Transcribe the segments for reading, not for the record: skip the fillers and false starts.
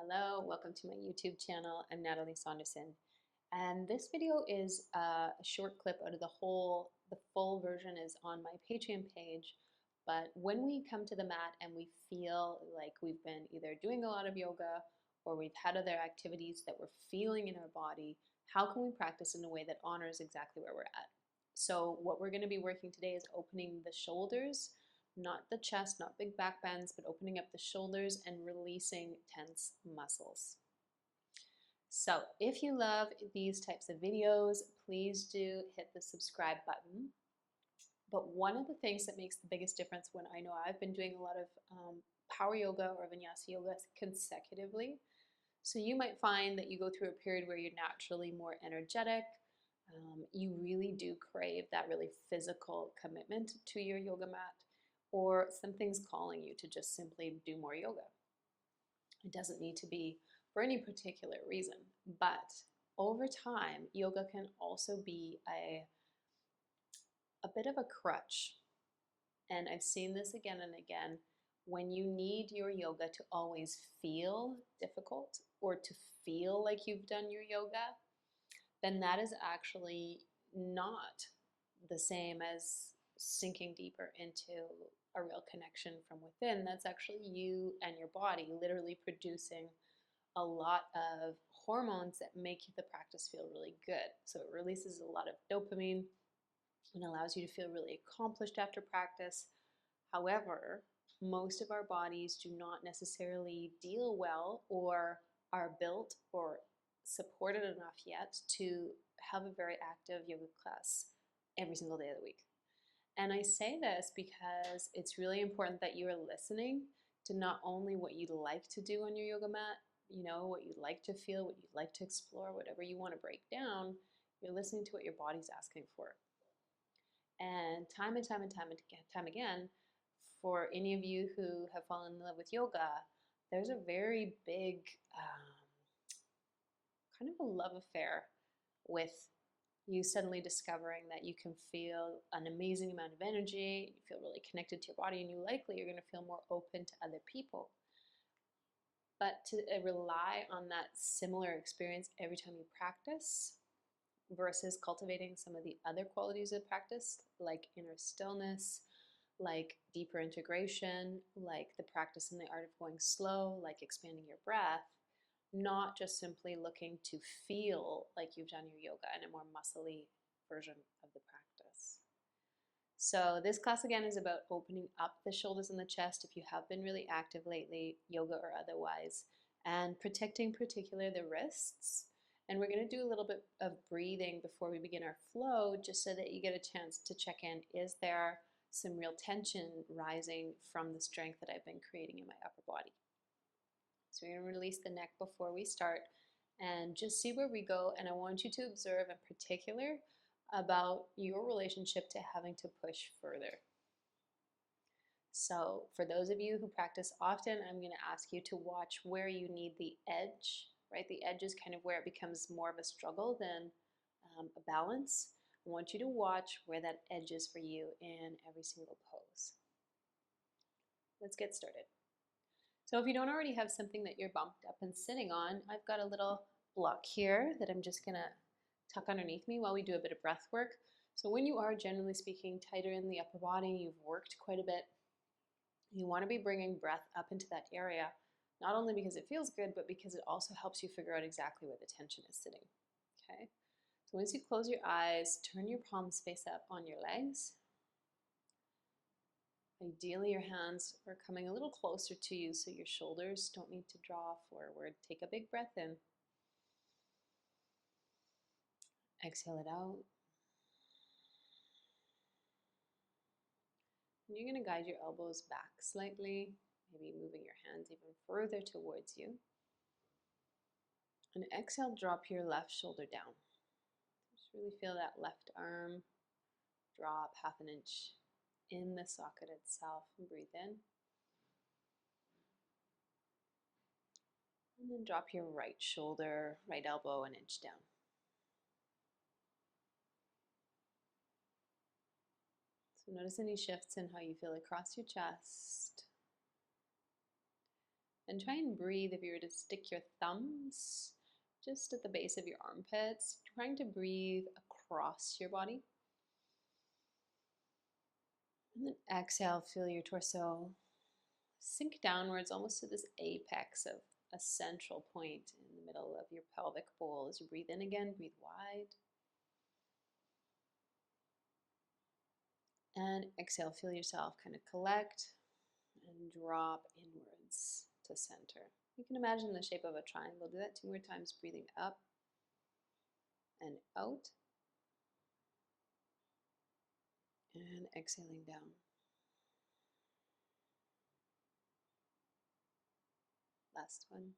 Hello, welcome to my YouTube channel. I'm Natalie Saunderson, and this video is a short clip out of the whole. The full version is on my Patreon page, but when we come to the mat and we feel like we've been either doing a lot of yoga or we've had other activities that we're feeling in our body, how can we practice in a way that honors exactly where we're at? So what we're going to be working today is opening the shoulders, not the chest, not big back bends, but opening up the shoulders and releasing tense muscles. So if you love these types of videos, please do hit the subscribe button. But one of the things that makes the biggest difference when I know I've been doing a lot of power yoga or vinyasa yoga consecutively. So you might find that you go through a period where you're naturally more energetic. You really do crave that really physical commitment to your yoga mat, or something's calling you to just simply do more yoga. It doesn't need to be for any particular reason, but over time, yoga can also be a bit of a crutch. And I've seen this again and again. When you need your yoga to always feel difficult or to feel like you've done your yoga, then that is actually not the same as sinking deeper into a real connection from within. That's actually you and your body literally producing a lot of hormones that make the practice feel really good. So it releases a lot of dopamine and allows you to feel really accomplished after practice. However, most of our bodies do not necessarily deal well or are built or supported enough yet to have a very active yoga class every single day of the week. And I say this because it's really important that you are listening to not only what you'd like to do on your yoga mat, what you'd like to feel, what you'd like to explore, whatever you want to break down, you're listening to what your body's asking for. And time and time and time again, for any of you who have fallen in love with yoga, there's a very big kind of a love affair with you suddenly discovering that you can feel an amazing amount of energy, you feel really connected to your body, and you likely are going to feel more open to other people. But to rely on that similar experience every time you practice versus cultivating some of the other qualities of practice, like inner stillness, like deeper integration, like the practice in the art of going slow, like expanding your breath, not just simply looking to feel like you've done your yoga in a more muscly version of the practice. So this class again is about opening up the shoulders and the chest if you have been really active lately, yoga or otherwise, and protecting particularly the wrists. And we're going to do a little bit of breathing before we begin our flow, just so that you get a chance to check in. Is there some real tension rising from the strength that I've been creating in my upper body? So we're going to release the neck before we start and just see where we go. And I want you to observe in particular about your relationship to having to push further. So for those of you who practice often, I'm going to ask you to watch where you need the edge, right? The edge is kind of where it becomes more of a struggle than a balance. I want you to watch where that edge is for you in every single pose. Let's get started. So if you don't already have something that you're bumped up and sitting on, I've got a little block here that I'm just going to tuck underneath me while we do a bit of breath work. So when you are, generally speaking, tighter in the upper body, you've worked quite a bit, you want to be bringing breath up into that area, not only because it feels good, but because it also helps you figure out exactly where the tension is sitting. Okay? So once you close your eyes, turn your palms face up on your legs. Ideally, your hands are coming a little closer to you so your shoulders don't need to draw forward. Take a big breath in. Exhale it out. And you're going to guide your elbows back slightly, maybe moving your hands even further towards you. And exhale, drop your left shoulder down. Just really feel that left arm drop half an inch in the socket itself, and breathe in. And then drop your right shoulder, right elbow an inch down. So notice any shifts in how you feel across your chest. And try and breathe. If you were to stick your thumbs just at the base of your armpits, trying to breathe across your body. And then exhale, feel your torso sink downwards almost to this apex of a central point in the middle of your pelvic bowl. As you breathe in again, breathe wide. And exhale, feel yourself kind of collect and drop inwards to center. You can imagine the shape of a triangle. Do that 2 more times, breathing up and out. And exhaling down. Last one.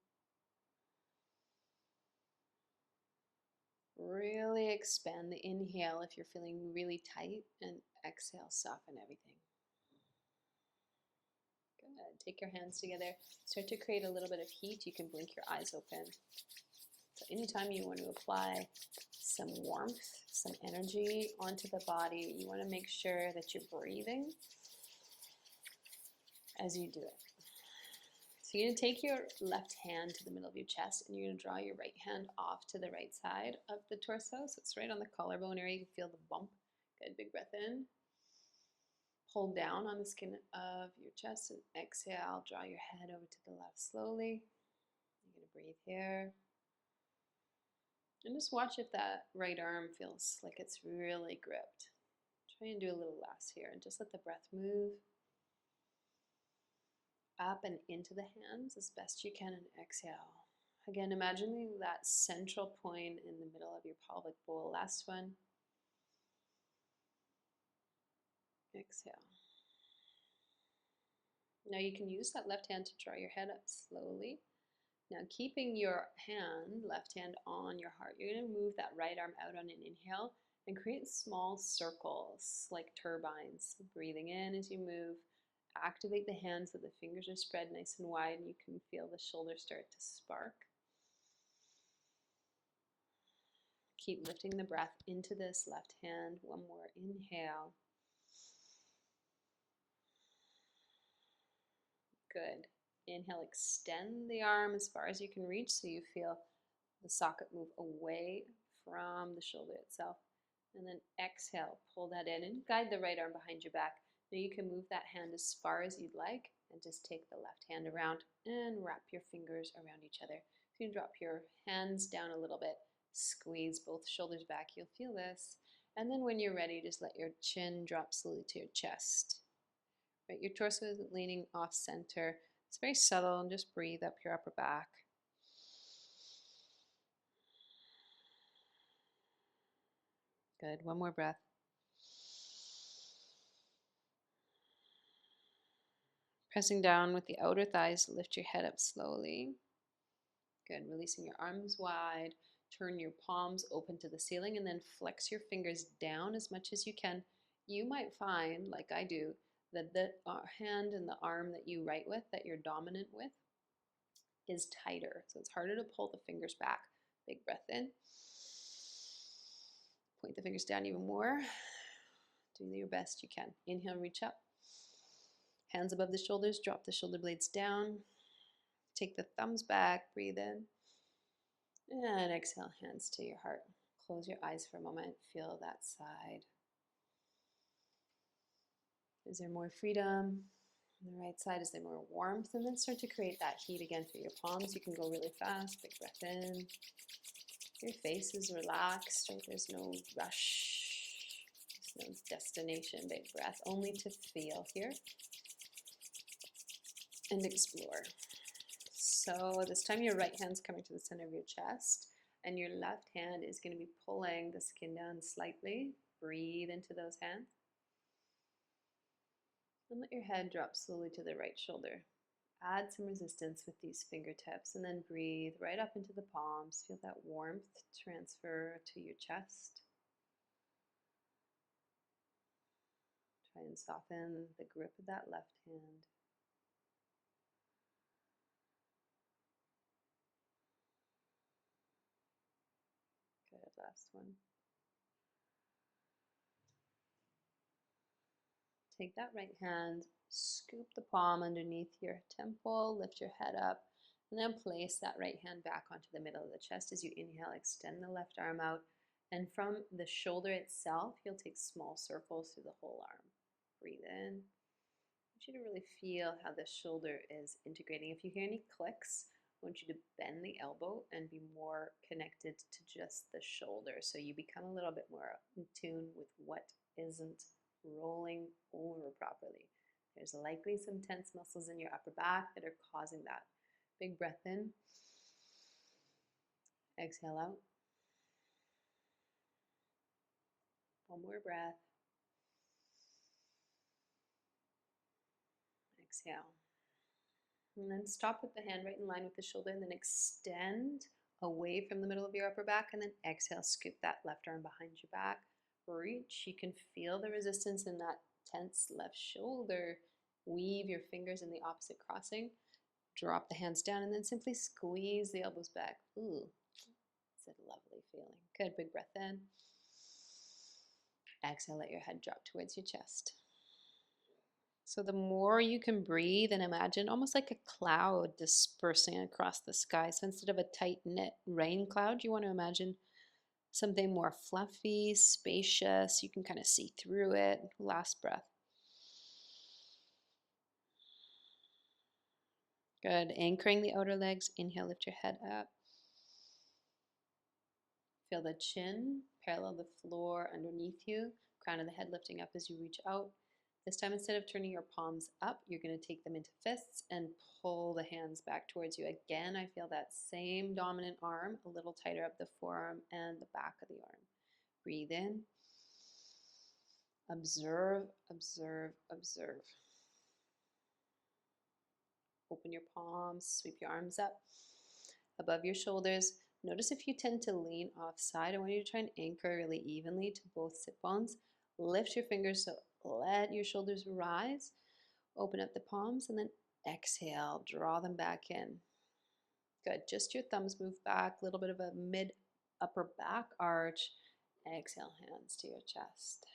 Really expand the inhale if you're feeling really tight, and exhale, soften everything. Good. Take your hands together. Start to create a little bit of heat. You can blink your eyes open. So anytime you want to apply some warmth, some energy onto the body, you want to make sure that you're breathing as you do it. So you're going to take your left hand to the middle of your chest, and you're going to draw your right hand off to the right side of the torso. So it's right on the collarbone area. You can feel the bump. Good, big breath in. Hold down on the skin of your chest and exhale. Draw your head over to the left slowly. You're going to breathe here. And just watch if that right arm feels like it's really gripped. Try and do a little less here and just let the breath move up and into the hands as best you can, and exhale. Again, imagining that central point in the middle of your pelvic bowl. Last one. Exhale. Now you can use that left hand to draw your head up slowly. Now keeping your hand, left hand on your heart, you're going to move that right arm out on an inhale and create small circles like turbines. Breathing in as you move. Activate the hands so the fingers are spread nice and wide, and you can feel the shoulders start to spark. Keep lifting the breath into this left hand. One more inhale. Good. Inhale, extend the arm as far as you can reach so you feel the socket move away from the shoulder itself. And then exhale, pull that in and guide the right arm behind your back. Now you can move that hand as far as you'd like and just take the left hand around and wrap your fingers around each other. You can drop your hands down a little bit, squeeze both shoulders back. You'll feel this. And then when you're ready, just let your chin drop slowly to your chest. Right, your torso isn't leaning off center. It's very subtle, and just breathe up your upper back. Good. One more breath. Pressing down with the outer thighs, lift your head up slowly. Good. Releasing your arms wide. Turn your palms open to the ceiling and then flex your fingers down as much as you can. You might find, like I do, that the hand and the arm that you write with, that you're dominant with, is tighter. So it's harder to pull the fingers back. Big breath in. Point the fingers down even more. Do your best you can. Inhale, reach up. Hands above the shoulders, drop the shoulder blades down. Take the thumbs back, breathe in. And exhale, hands to your heart. Close your eyes for a moment, feel that side. Is there more freedom? On the right side, is there more warmth? And then start to create that heat again through your palms. You can go really fast, big breath in. Your face is relaxed, right? There's no rush. There's no destination, big breath. Only to feel here and explore. So this time your right hand's coming to the center of your chest, and your left hand is going to be pulling the skin down slightly. Breathe into those hands. And let your head drop slowly to the right shoulder. Add some resistance with these fingertips, and then breathe right up into the palms. Feel that warmth transfer to your chest. Try and soften the grip of that left hand. Good, last one. Take that right hand, scoop the palm underneath your temple, lift your head up, and then place that right hand back onto the middle of the chest as you inhale. Extend the left arm out, and from the shoulder itself, you'll take small circles through the whole arm. Breathe in. I want you to really feel how the shoulder is integrating. If you hear any clicks, I want you to bend the elbow and be more connected to just the shoulder, so you become a little bit more in tune with what isn't rolling over properly. There's likely some tense muscles in your upper back that are causing that. Big breath in. Exhale out. One more breath. Exhale. And then stop with the hand right in line with the shoulder, and then extend away from the middle of your upper back, and then exhale, scoop that left arm behind your back. Reach. You can feel the resistance in that tense left shoulder. Weave your fingers in the opposite crossing. Drop the hands down, and then simply squeeze the elbows back. Ooh, it's a lovely feeling. Good, big breath in. Exhale, let your head drop towards your chest. So the more you can breathe and imagine almost like a cloud dispersing across the sky. So instead of a tight-knit rain cloud, you want to imagine something more fluffy, spacious. You can kind of see through it. Last breath. Good. Anchoring the outer legs. Inhale, lift your head up. Feel the chin parallel the floor underneath you. Crown of the head lifting up as you reach out. This time, instead of turning your palms up, you're going to take them into fists and pull the hands back towards you. Again, I feel that same dominant arm a little tighter up the forearm and the back of the arm. Breathe in. Observe, observe, observe. Open your palms, sweep your arms up above your shoulders. Notice if you tend to lean offside. I want you to try and anchor really evenly to both sit bones. Lift your fingers, so let your shoulders rise. Open up the palms and then exhale, draw them back in. Good, just your thumbs move back, a little bit of a mid-upper back arch. Exhale, hands to your chest.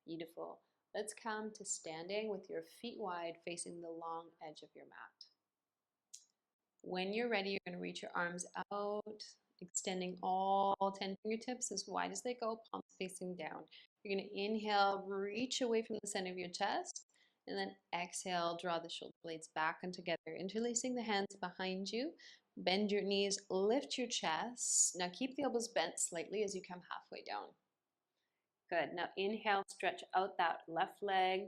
Beautiful. Let's come to standing with your feet wide facing the long edge of your mat. When you're ready, you're going to reach your arms out, extending all 10 fingertips as wide as they go, palms facing down. You're going to inhale, reach away from the center of your chest, and then exhale, draw the shoulder blades back and together, interlacing the hands behind you. Bend your knees, lift your chest. Now keep the elbows bent slightly as you come halfway down. Good. Now inhale, stretch out that left leg.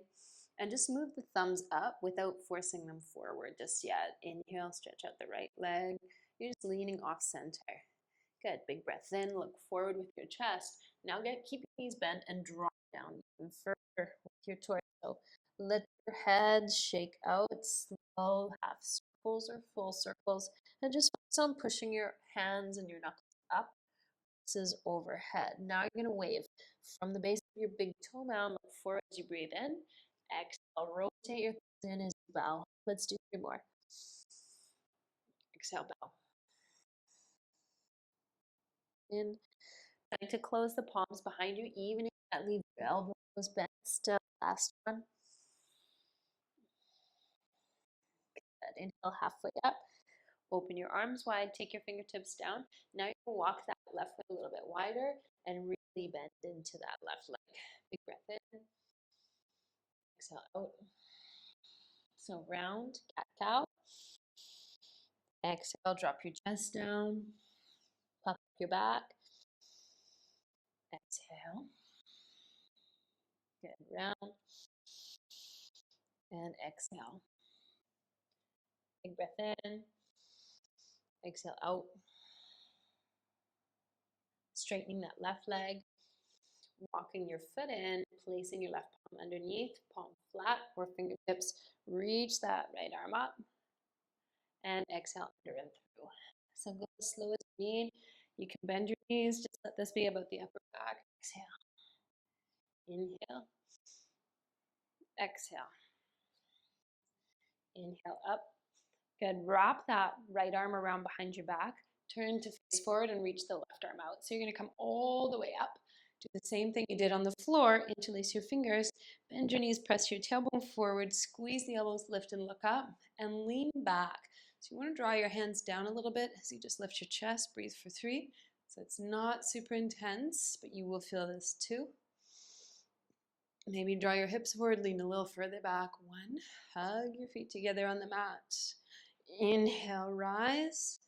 And just move the thumbs up without forcing them forward just yet. Inhale, stretch out the right leg. You're just leaning off center. Good, big breath in, look forward with your chest. Now keep your knees bent and drop down even further with your torso. Let your head shake out, slow half circles or full circles. And just focus on pushing your hands and your knuckles up versus overhead. Now you're gonna wave from the base of your big toe mound, look forward as you breathe in. Exhale, rotate your thumbs in as you bow. Let's do 3 more. Exhale, bow. In. Trying to close the palms behind you, even if that leaves your elbows bent still. Last one. Good. Inhale, halfway up. Open your arms wide, take your fingertips down. Now you can walk that left leg a little bit wider and really bend into that left leg. Big breath in. Exhale out. So round, cat-cow. Exhale, drop your chest down. Puff up your back. Exhale. Good, round. And exhale. Big breath in. Exhale out. Straightening that left leg. Walking your foot in, placing your left palm underneath, palm flat, or fingertips. Reach that right arm up. And exhale under and through. So go as slow as you need. You can bend your knees. Just let this be about the upper back. Exhale. Inhale. Exhale. Inhale up. Good. Wrap that right arm around behind your back. Turn to face forward and reach the left arm out. So you're going to come all the way up. Do the same thing you did on the floor. Interlace your fingers, bend your knees, press your tailbone forward, squeeze the elbows, lift and look up, and lean back. So you want to draw your hands down a little bit as you just lift your chest. Breathe for 3. So it's not super intense, but you will feel this too. Maybe draw your hips forward, lean a little further back. 1, hug your feet together on the mat. Inhale, rise,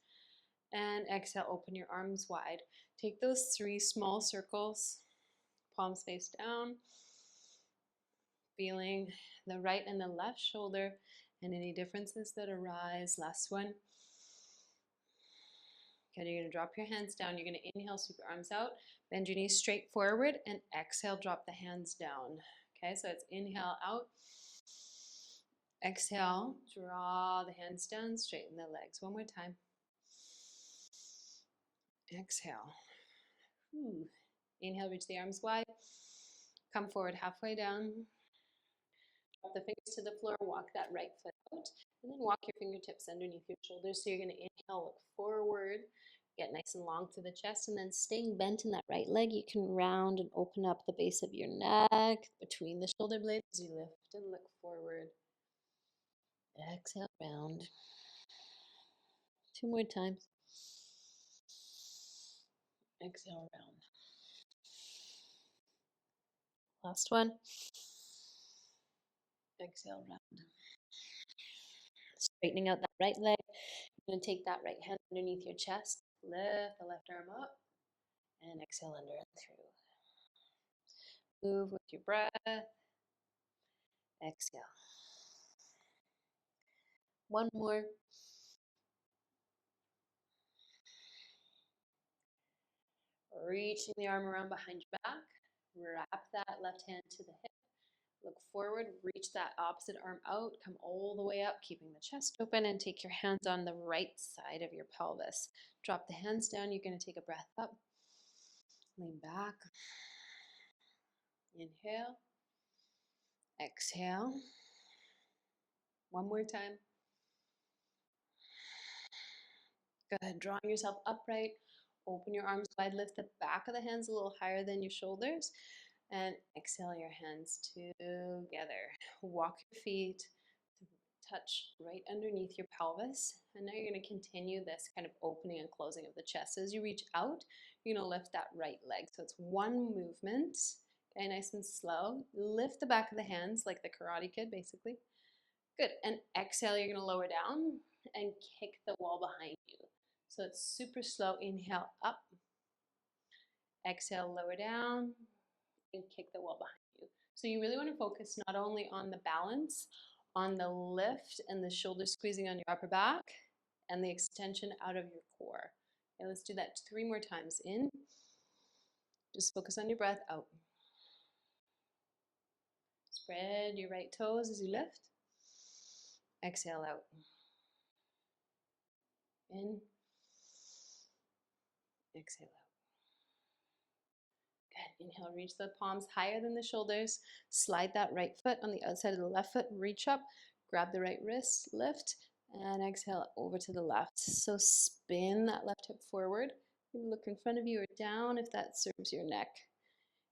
and exhale, open your arms wide. Take those 3 small circles, palms face down, feeling the right and the left shoulder and any differences that arise. Last one. Okay, you're going to drop your hands down. You're going to inhale, sweep your arms out, bend your knees straight forward, and exhale, drop the hands down. Okay, so it's inhale out. Exhale, draw the hands down, straighten the legs. One more time. Exhale. Inhale, reach the arms wide. Come forward halfway down. Drop the fingers to the floor, walk that right foot out, and then walk your fingertips underneath your shoulders. So you're going to inhale, look forward, get nice and long through the chest, and then staying bent in that right leg, you can round and open up the base of your neck between the shoulder blades as you lift and look forward. Exhale, round. 2 more times. Exhale, round. Last one. Exhale, round. Straightening out that right leg. You're going to take that right hand underneath your chest. Lift the left arm up. And exhale under and through. Move with your breath. Exhale. One more. Reaching the arm around behind your back. Wrap that left hand to the hip. Look forward, reach that opposite arm out, come all the way up, keeping the chest open, and take your hands on the right side of your pelvis. Drop the hands down, you're going to take a breath up. Lean back. Inhale. Exhale. One more time. Good. Drawing yourself upright. Open your arms wide. Lift the back of the hands a little higher than your shoulders. And exhale your hands together. Walk your feet. Touch right underneath your pelvis. And now you're going to continue this kind of opening and closing of the chest. As you reach out, you're going to lift that right leg. So it's one movement. Okay, nice and slow. Lift the back of the hands like the Karate Kid, basically. Good. And exhale, you're going to lower down and kick the wall behind you. So it's super slow. Inhale up. Exhale, lower down and kick the wall behind you. So you really want to focus not only on the balance, on the lift and the shoulder squeezing on your upper back and the extension out of your core. Okay, let's do that 3 more times. In. Just focus on your breath. Out. Spread your right toes as you lift. Exhale out. In. Exhale out. Good. Inhale, reach the palms higher than the shoulders. Slide that right foot on the outside of the left foot. Reach up. Grab the right wrist. Lift. And exhale over to the left. So spin that left hip forward. Look in front of you or down if that serves your neck.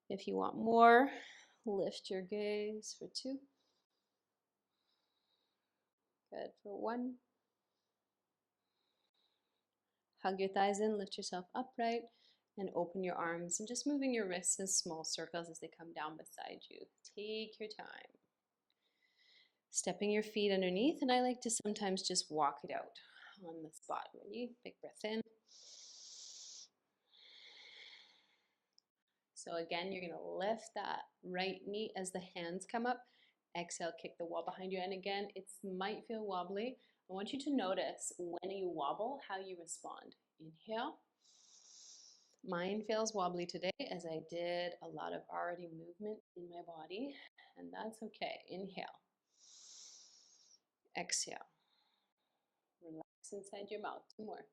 If you want more, lift your gaze for 2. Good. For 1. Hug your thighs in, lift yourself upright, and open your arms, and just moving your wrists in small circles as they come down beside you. Take your time. Stepping your feet underneath, and I like to sometimes just walk it out on the spot. Ready? Big breath in. So again, you're going to lift that right knee as the hands come up. Exhale, kick the wall behind you. And again, it might feel wobbly. I want you to notice when you wobble, how you respond. Inhale. Mine feels wobbly today as I did a lot of already movement in my body, and that's okay. Inhale. Exhale. Relax inside your mouth. 2 more.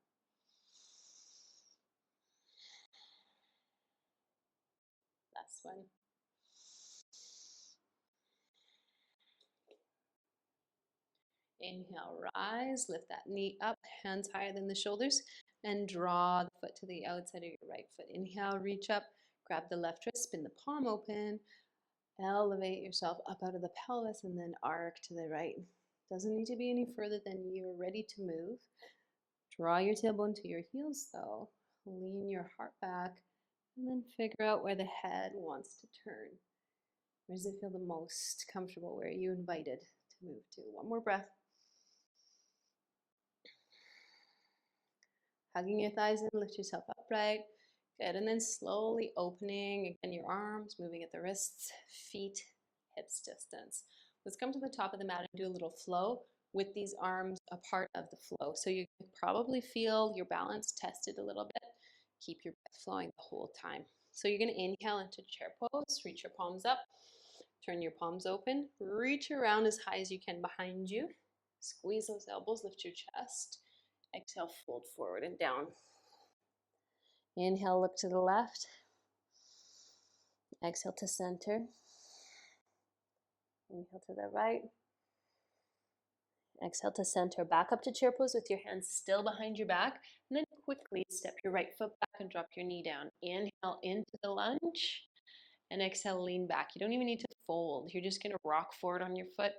Last one. Inhale, rise, lift that knee up, hands higher than the shoulders, and draw the foot to the outside of your right foot. Inhale, reach up, Grab the left wrist, spin the palm open, elevate yourself up out of the pelvis, and then arc to the right. Doesn't need to be any further than you're ready to move. Draw your tailbone to your heels though. Lean your heart back, and then figure out where the head wants to turn. Where does it feel the most comfortable? Where are you invited to move to? One more breath. Hugging your thighs in, lift yourself upright. Good, and then slowly opening again your arms, moving at the wrists, feet, hips distance. Let's come to the top of the mat and do a little flow with these arms a part of the flow. So you probably feel your balance tested a little bit. Keep your breath flowing the whole time. So you're going to inhale into chair pose, reach your palms up, turn your palms open, reach around as high as you can behind you. Squeeze those elbows, lift your chest. Exhale, fold forward and down. Inhale, look to the left. Exhale to center. Inhale to the right. Exhale to center. Back up to chair pose with your hands still behind your back. And then quickly step your right foot back and drop your knee down. Inhale into the lunge. And exhale, lean back. You don't even need to fold. You're just going to rock forward on your foot.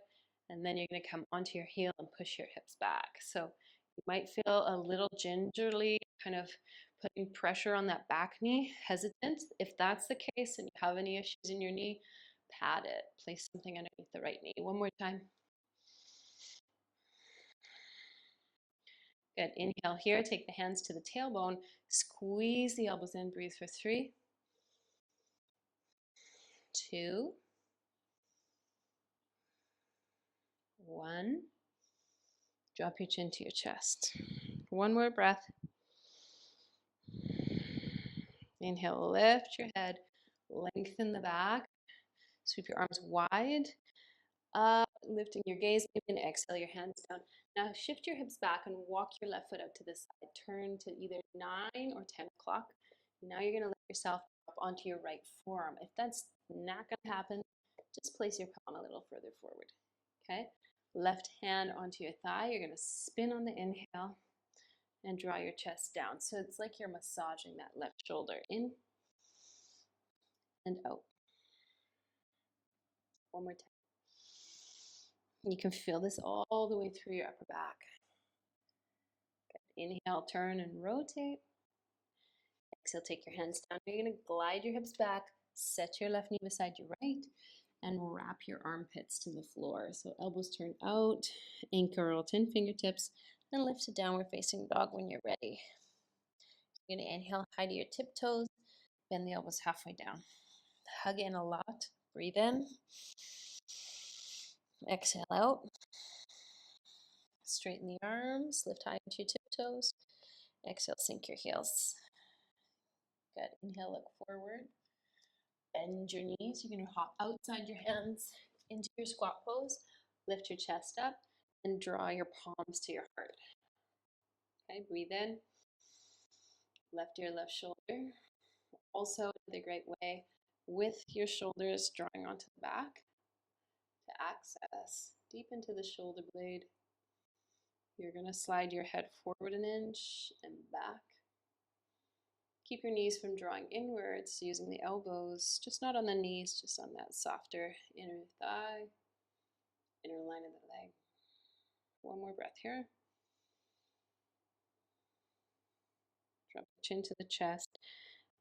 And then you're going to come onto your heel and push your hips back. So you might feel a little gingerly kind of putting pressure on that back knee, hesitant. If that's the case and you have any issues in your knee, pad it. Place something underneath the right knee. One more time. Good. Inhale here. Take the hands to the tailbone. Squeeze the elbows in. Breathe for 3, 2, 1. Drop your chin to your chest. One more breath. Inhale, lift your head, lengthen the back, sweep your arms wide, up, lifting your gaze, and exhale your hands down. Now shift your hips back and walk your left foot out to the side. Turn to either 9 or 10 o'clock. Now you're going to lift yourself up onto your right forearm. If that's not going to happen, just place your palm a little further forward. Okay? Left hand onto your thigh. You're going to spin on the inhale and draw your chest down. So it's like you're massaging that left shoulder in and out. One more time. You can feel this all the way through your upper back. Good. Inhale, turn and rotate. Exhale, take your hands down. You're going to glide your hips back, set your left knee beside your right, and wrap your armpits to the floor. So elbows turn out, anchor roll 10 fingertips, and lift to downward facing dog when you're ready. You're going to inhale high to your tiptoes, bend the elbows halfway down. Hug in a lot. Breathe in. Exhale out. Straighten the arms, lift high into your tiptoes. Exhale, sink your heels. Good. Inhale, look forward. Bend your knees. You're going to hop outside your hands into your squat pose. Lift your chest up and draw your palms to your heart. Okay, breathe in. Left ear, left shoulder. Also, another great way with your shoulders drawing onto the back to access deep into the shoulder blade. You're going to slide your head forward an inch and back. Keep your knees from drawing inwards using the elbows, just not on the knees, just on that softer inner thigh, inner line of the leg. One more breath here. Drop the chin to the chest.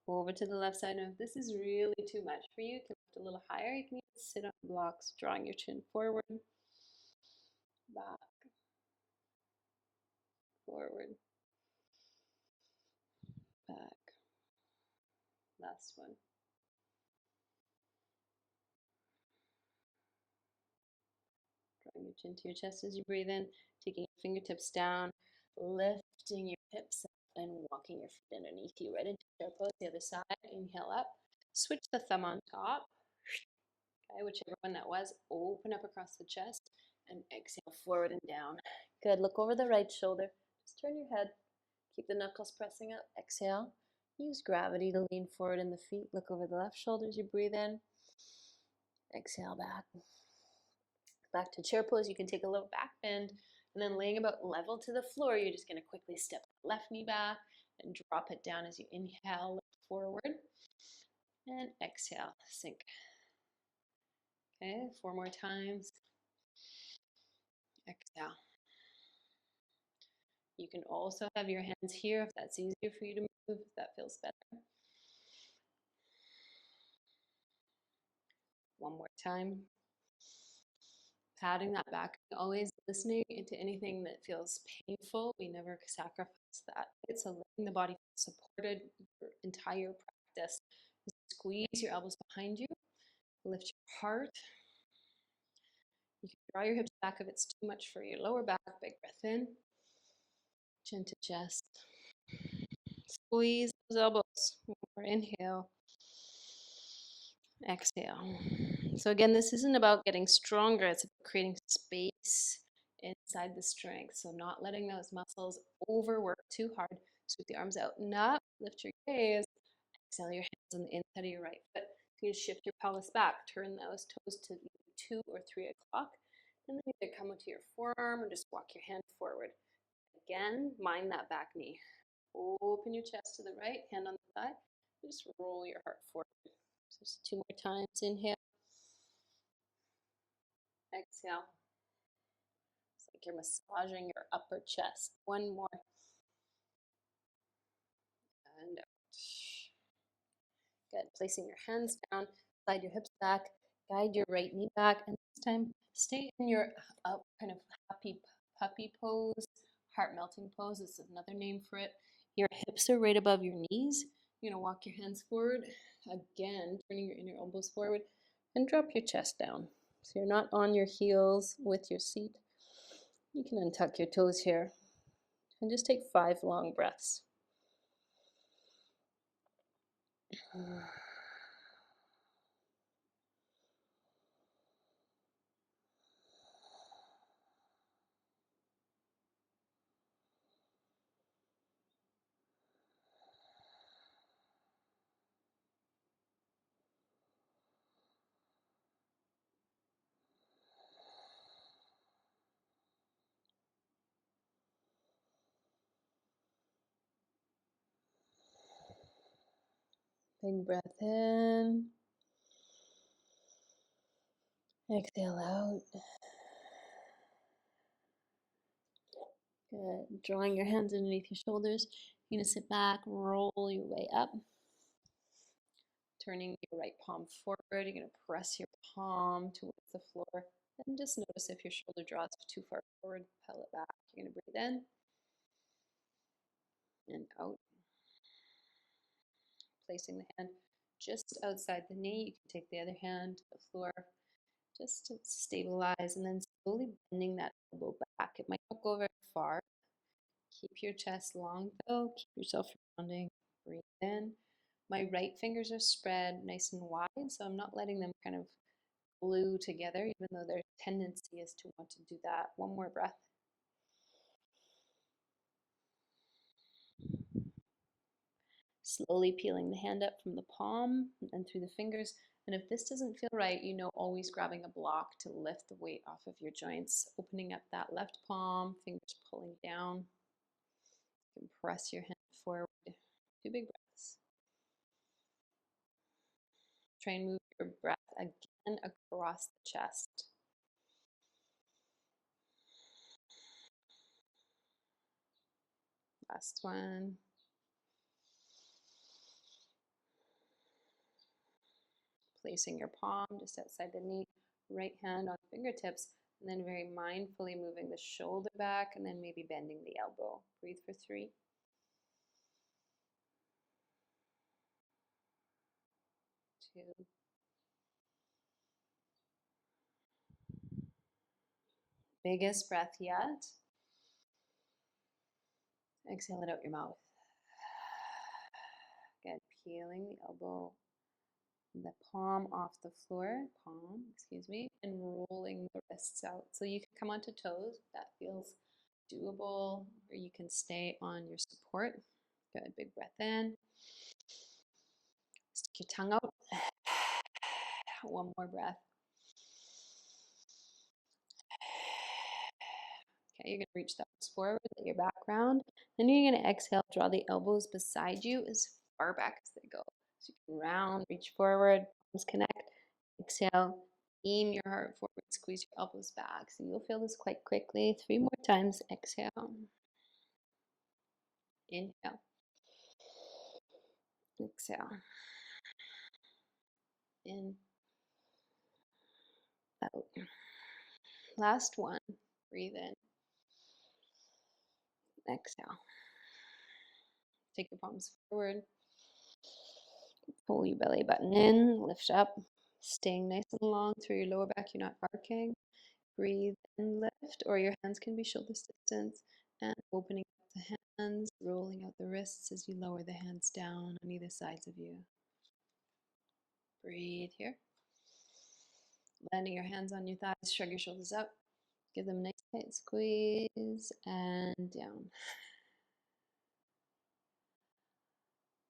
Over to the left side. Now, if this is really too much for you, you can lift a little higher. You can even sit on blocks, drawing your chin forward, back, forward, back. Last one. Drawing your chin to your chest as you breathe in, taking your fingertips down, lifting your hips up and walking your feet underneath you right into chair pose. The other side, inhale up, switch the thumb on top. Okay, whichever one that was, open up across the chest and exhale forward and down. Good, look over the right shoulder. Just turn your head. Keep the knuckles pressing up. Exhale. Use gravity to lean forward in the feet. Look over the left shoulder as you breathe in. Exhale back. Back to chair pose. You can take a little back bend and then laying about level to the floor, you're just going to quickly step left knee back and drop it down as you inhale, lift forward. And exhale, sink. Okay, 4 more times. Exhale. You can also have your hands here if that's easier for you to move, if that feels better. One more time. Patting that back, always listening into anything that feels painful. We never sacrifice that. So letting the body feel supported your entire practice. Squeeze your elbows behind you. Lift your heart. You can draw your hips back if it's too much for your lower back. Big breath in. Chin to chest. Squeeze those elbows. One more inhale. Exhale. So again, this isn't about getting stronger. It's about creating space inside the strength. So not letting those muscles overwork too hard. Sweep the arms out and up. Lift your gaze. Exhale your hands on the inside of your right foot. You can shift your pelvis back. Turn those toes to 2 or 3 o'clock. And then either come into your forearm or just walk your hand forward. Again, mind that back knee. Open your chest to the right, hand on the thigh. Just roll your heart forward. So just 2 more times. Inhale. Exhale. It's like you're massaging your upper chest. One more. And out. Good. Placing your hands down, slide your hips back, guide your right knee back, and this time stay in your up kind of happy puppy pose, heart melting pose. This is another name for it. Your hips are right above your knees. You're gonna walk your hands forward. Again, turning your inner elbows forward and drop your chest down. So you're not on your heels with your seat. You can untuck your toes here and just take 5 long breaths. Big breath in. Exhale out. Good. Drawing your hands underneath your shoulders. You're going to sit back, roll your way up. Turning your right palm forward. You're going to press your palm towards the floor. And just notice if your shoulder draws too far forward, pull it back. You're going to breathe in and out. Placing the hand just outside the knee. You can take the other hand to the floor just to stabilize, and then slowly bending that elbow back. It might not go very far. Keep your chest long though. Keep yourself rounding. Breathe in. My right fingers are spread nice and wide, so I'm not letting them kind of glue together, even though their tendency is to want to do that. One more breath. Slowly peeling the hand up from the palm and through the fingers. And if this doesn't feel right, you know, always grabbing a block to lift the weight off of your joints. Opening up that left palm, fingers pulling down. You can press your hand forward. 2 big breaths. Try and move your breath again across the chest. Last one. Placing your palm just outside the knee, right hand on fingertips, and then very mindfully moving the shoulder back and then maybe bending the elbow. Breathe for 3. 2. Biggest breath yet. Exhale it out your mouth. Good. Peeling the elbow, the palm off the floor, and rolling the wrists out. So you can come onto toes if that feels doable, or you can stay on your support. Good. Big breath in. Stick your tongue out. One more breath. Okay, you're going to reach the arms forward, let your back round. Then you're going to exhale, draw the elbows beside you as far back as they go. So you can round, reach forward, palms connect. Exhale, beam your heart forward, squeeze your elbows back. So you'll feel this quite quickly. 3 more times. Exhale. Inhale. Exhale. In. Out. Last one. Breathe in. Exhale. Take your palms forward. Pull your belly button in. Lift up. Staying nice and long through your lower back. You're not arcing. Breathe and lift, or your hands can be shoulder distance. And opening up the hands, rolling out the wrists as you lower the hands down on either sides of you. Breathe here. Landing your hands on your thighs, shrug your shoulders up. Give them a nice tight squeeze and down.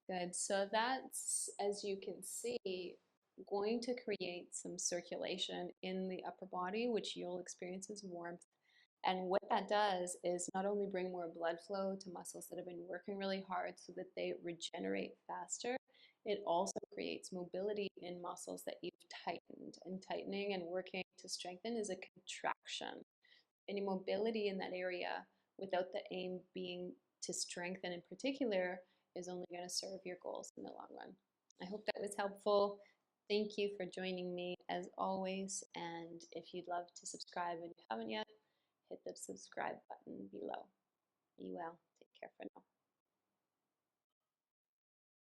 Good. So that's, as you can see, going to create some circulation in the upper body, which you'll experience as warmth. And what that does is not only bring more blood flow to muscles that have been working really hard so that they regenerate faster, it also creates mobility in muscles that you've tightened. And tightening and working to strengthen is a contraction. Any mobility in that area without the aim being to strengthen in particular is only going to serve your goals in the long run. I hope that was helpful. Thank you for joining me as always. And if you'd love to subscribe and you haven't yet, hit the subscribe button below. Be well. Take care for now.